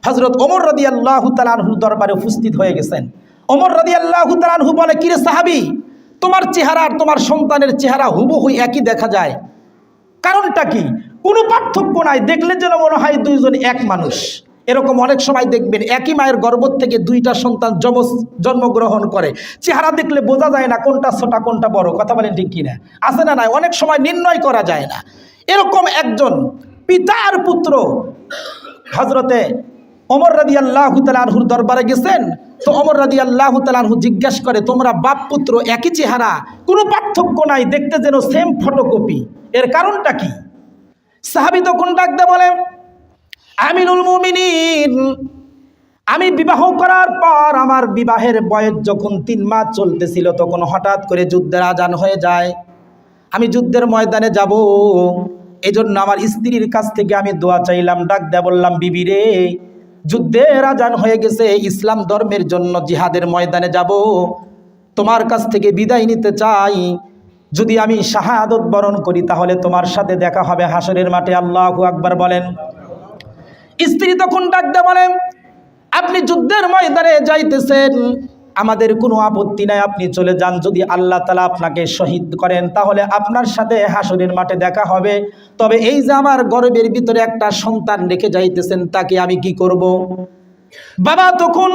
হযরত ওমর রাদিয়াল্লাহু তাআলা আনহুর দরবারে উপস্থিত হয়ে গেছেন। ওমর রাদিয়াল্লাহু তাআলা আনহু বলে, কিরে সাহাবী, তোমার চেহারা আর তোমার সন্তানের চেহারা হুবহু একই দেখা যায়, কারণটা কি? কোনো পার্থক্য নাই, দেখলে যেন মনে হয় দুইজন এক মানুষ। এরকম অনেক সময় দেখবেন একই মায়ের গর্ভ থেকে 2টা সন্তান জন্মগ্রহণ করে, চেহারা দেখলে বোঝা যায় না কোনটা ছোট কোনটা বড়। কথা বলেন ঠিক কিনা? আছে না নাই? অনেক সময় নির্ণয় করা যায় না। এরকম একজন পিতা আর পুত্র হযরতে ওমর রাদিয়াল্লাহু তাআলা আনহুর দরবারে গেছেন। তো ওমর রাদিয়াল্লাহু তাআলা আনহু জিজ্ঞাসা করে, তোমরা বাপ পুত্র একই চেহারা, কোনো পার্থক্য নাই, দেখতে যেন সেম ফটোকপি, এর কারণটা কি? সাহাবী তখন ডাকতে বলে, আমিনুল মুমিনিন, আমি বিবাহ করার পর আমার বিবাহের বয়স যখন 3 মাস চলতেছিল, তখন হঠাৎ করে যুদ্ধের আজান হয়ে যায়। আমি যুদ্ধের ময়দানে যাব, এজন্য আমার স্ত্রীর কাছ থেকে আমি দোয়া চাইলাম, ডাক দেয়া বললাম, বিবি রে, যুদ্ধের আজান হয়ে গেছে, ইসলাম ধর্মের জন্য জিহাদের ময়দানে যাব, তোমার কাছ থেকে বিদায় নিতে চাই। যদি আমি শাহাদত বরণ করি, তাহলে তোমার সাথে দেখা হবে হাসরের মাঠে। আল্লাহু আকবার বলেন। স্ত্রী তখন ডাক দেয়া বলেন, আপনি যুদ্ধের ময়দানে যাইতেছেন, আমাদের কোনো আপত্তি নাই, আপনি চলে যান। যদি আল্লাহ তাআলা আপনাকে শহীদ করেন তাহলে আপনার সাথে হাসরের মাঠে দেখা হবে। তবে এই যে আমার গর্ভের ভিতরে একটা সন্তান রেখে যাইতেছেন, তাকে আমি কি করব? বাবা তখন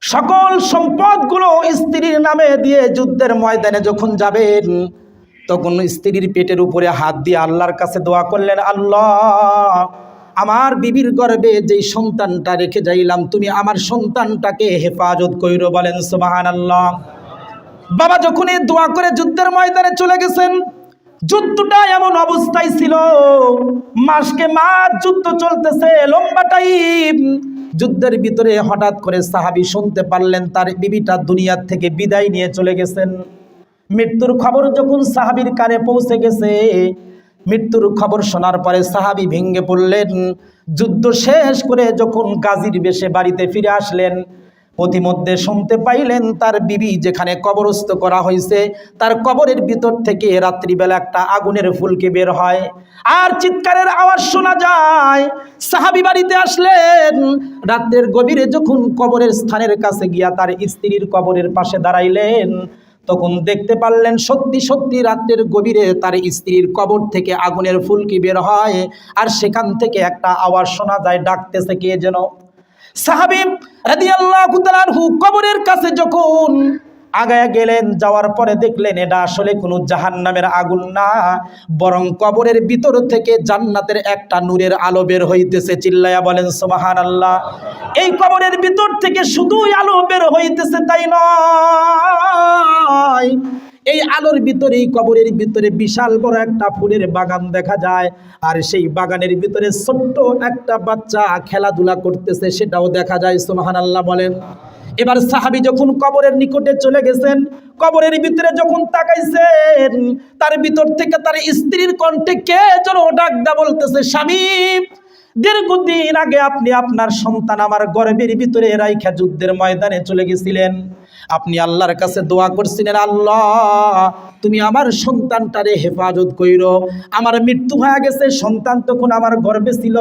সকল সম্পদগুলো স্ত্রীর নামে দিয়ে যুদ্ধের ময়দানে যখন যাবেন, তখন স্ত্রীর পেটের উপরে হাত দিয়ে আল্লাহর কাছে দোয়া করলেন, আল্লাহ আমার বিবির গর্ভে যেই সন্তানটা রেখে যাইলাম, তুমি আমার সন্তানটাকে হেফাজত কইরো। বলেন সুবহানাল্লাহ। বাবা যখন এই দোয়া করে যুদ্ধের ময়দানে চলে গেছেন, যুদ্ধটা এমন অবস্থায় ছিল, মাসকে মাস যুদ্ধ চলতেছে, লম্বা টাইম। যুদ্ধের ভিতরে হঠাৎ করে সাহাবী শুনতে পারলেন তার বিবিটা দুনিয়ার থেকে বিদায় নিয়ে চলে গেছেন। মৃত্যুর খবর যখন সাহাবীর কানে পৌঁছে গেছে, মৃত্যুর খবর শোনার পরে সাহাবী ভেঙে পড়লেন। যুদ্ধ শেষ করে যখন গাজীর বেশে বাড়িতে ফিরে আসলেন, প্রতিমধ্যে শুনতে পাইলেন তার বিবি যেখানে কবরস্থ করা হয়েছে, তার কবরের ভিতর থেকে রাত্রিবেলা একটা আগুনের ফুলকি বের হয় আর চিৎকারের আওয়াজ শোনা যায়। সাহাবী বাড়িতে আসলেন, রাতের গভীরে যখন কবরের স্থানের কাছে গিয়া তার স্ত্রীর কবরের পাশে দাঁড়াইলেন, তখন দেখতে পারলেন সত্যি সত্যি রাতের গভীরে তার স্ত্রীর কবর থেকে আগুনের ফুলকি বের হয় আর সেখান থেকে একটা আওয়াজ শোনা যায়, ডাকতেছে কে যেন। সাহাবী রাদিয়াল্লাহু তাআলা আনহু কবরের কাছে যখন আগায়া গেলেন, যাওয়ার পরে দেখলেন এটা আসলে কোনো জাহান্নামের আগুন না, বরং কবরের ভিতর থেকে জান্নাতের একটা নূরের আলো বের হইতেছে। চিল্লায়া বলেন সুবহানাল্লাহ। এই কবরের ভিতর থেকে শুধুই আলো বের হইতেছে তাই নয়, এই আলোর ভিতরে, এই কবরের ভিতরে বিশাল বড় একটা ফুলের বাগান দেখা যায়, আর সেই বাগানের ভিতরে ছোট্ট একটা বাচ্চা খেলাধুলা করতেছে, সেটাও দেখা যায়। সুবহানাল্লাহ বলেন। এবার সাহাবী যখন কবরের নিকটে চলে গেছেন, কবরের ভিতরে যখন তাকাইছেন, তার ভিতর থেকে তার স্ত্রীর কণ্ঠে কে যেন ডাক দা বলতেছে, স্বামী দীর্ঘদিন আগে আপনি আপনার সন্তান আমার গর্ভের ভিতরে রাইখা যুদ্ধের ময়দানে চলে গেছিলেন। আপনি আল্লাহর কাছে দোয়া করছিলেন, আল্লাহ তুমি আমার সন্তানটারে হেফাজত কইরো। আমার মৃত্যু হয়ে গেছে, সন্তান তখন আমার গর্ভে ছিল,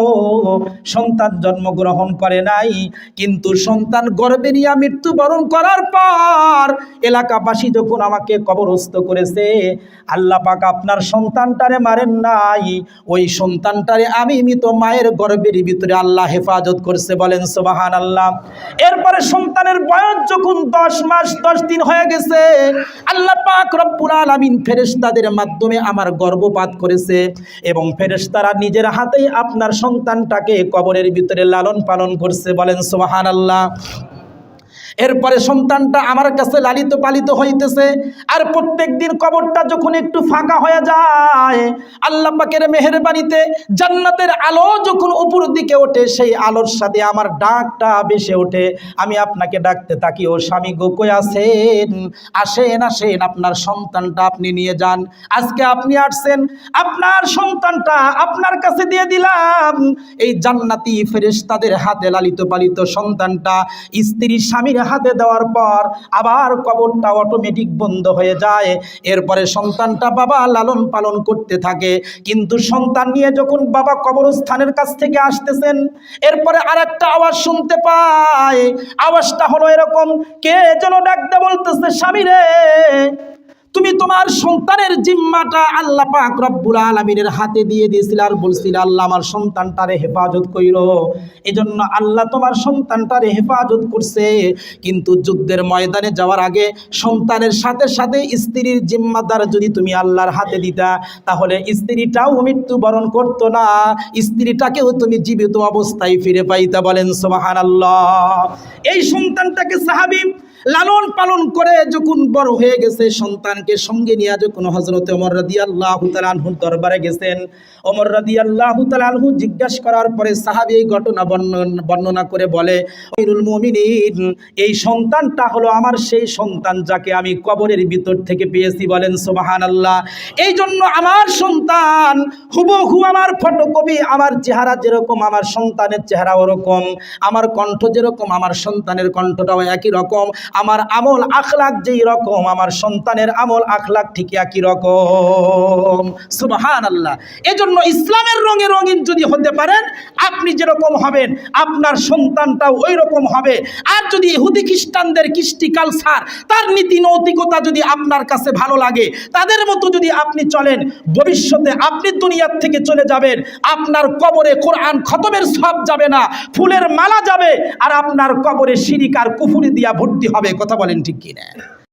সন্তান জন্মগ্রহণ করে নাই, কিন্তু সন্তান গর্ভে নিয়ে মৃত্যুবরণ করার পর এলাকাবাসী যখন আমাকে কবরস্থ করেছে, আল্লাহ পাক আপনার সন্তানটারে মারেন নাই, ওই সন্তানটারে আমি মৃত মায়ের গর্ভের ভিতরে আল্লাহ হেফাজত করছে। বলেন সুবহানাল্লাহ। এরপরে সন্তানের বয়স যখন 10 মাস 10 দিন হয়ে গেছে, আল্লাহ পাক রব্বুল আলামিন ফেরেশতাদের মাধ্যমে আমার গর্ভপাত করেছে এবং ফেরেশতারা নিজের হাতেই আপনার সন্তানটাকে কবরের ভিতরে লালন পালন করছে। বলেন সুবহানাল্লাহ। এরপরে সন্তানটা আমার কাছে লালিত পালিত হইতেছে, আর প্রত্যেক দিন কবরটা যখন একটু ফাঁকা হয়ে যায়, আল্লাহ পাকের মেহেরবানিতে জান্নাতের আলো যখন উপর দিকে ওঠে, সেই আলোর সাথে আমার ডাকটা ভেসে ওঠে। আমি আপনাকে ডাকতে থাকি, ও স্বামী গো কই আছেন, আসেন আসেন, আপনার সন্তানটা আপনি নিয়ে যান। আজকে আপনি আসছেন, আপনার সন্তানটা আপনার কাছে দিয়ে দিলাম। এই জান্নাতি ফেরেশতাদের হাতে লালিত পালিত সন্তানটা স্ত্রী স্বামীর হাতে দেওয়ার পর আবার কবরটা অটোমেটিক বন্ধ হয়ে যায়। এরপরে সন্তানটা বাবা লালন পালন করতে থাকে, কিন্তু সন্তান নিয়ে যখন বাবা কবরস্থানের কাছ থেকে আসতেছেন, এরপরে আরেকটা আওয়াজ শুনতে পায়। আওয়াজটা হলো এরকম, কে যেন ডাকতে বলতেছে, স্বামী রে তুমি তোমার সন্তানের জিম্মাটা আল্লাহ পাক রব্বুল আলামিনের হাতে দিয়ে দিয়েছিল আর বলছিল, আল্লাহ আমার সন্তানটারে হেফাজত কইরো। এজন্য আল্লাহ তোমার সন্তানটারে হেফাজত করছে, কিন্তু যুদ্ধের ময়দানে যাওয়ার আগে সন্তানের সাথে সাথে স্ত্রীর জিম্মাদার যদি তুমি আল্লাহর হাতে দিতা, তাহলে স্ত্রীটাও মৃত্যুবরণ করতো না, স্ত্রীটাকেও তুমি জীবিত অবস্থায় ফিরে পাইতা। বলেন সুবহানাল্লাহ। এই সন্তানটাকে সাহাবী লালন পালন করে যখন বড় হয়ে গেছে, সন্তানকে সঙ্গে নিয়ে যখন হযরত ওমর রাদিয়াল্লাহু তাআলা আনহুর দরবারে গেছেন, ওমর রাদিয়াল্লাহু তাআলা আনহু জিজ্ঞাসা করার পরে সাহাবী এই ঘটনা বর্ণনা করে বলে, আমিরুল মুমিনিন এই সন্তানটা হলো আমার সেই সন্তান যাকে আমি কবরের ভিতর থেকে পেয়েছি। বলেন সুবহানাল্লাহ। এই জন্য আমার সন্তান হুবহু আমার ফটোকপি, আমার চেহারা যেরকম আমার সন্তানের চেহারা ওরকম, আমার কণ্ঠ যেরকম আমার সন্তানের কণ্ঠটাও একই রকম, আমার আমল আখলাক যেই রকম আমার সন্তানের আমল আখলাক ঠিক একই রকম। সুবহানাল্লাহ। এজন্য ইসলামের রঙে রঙিন যদি হতে পারেন, আপনি যেরকম হবেন আপনার সন্তানটাও ওই রকম হবে। আর যদি ইহুদি খ্রিস্টানদের কৃষ্টি কালচার, তার নীতি নৈতিকতা যদি আপনার কাছে ভালো লাগে, তাদের মতো যদি আপনি চলেন, ভবিষ্যতে আপনি দুনিয়ার থেকে চলে যাবেন, আপনার কবরে কোরআন খতমের সওয়াব যাবে না, ফুলের মালা যাবে, আর আপনার কবরে শিরিক আর কুফরি দিয়া ভর্তি হবে। কথা বলেন ঠিক কিনা?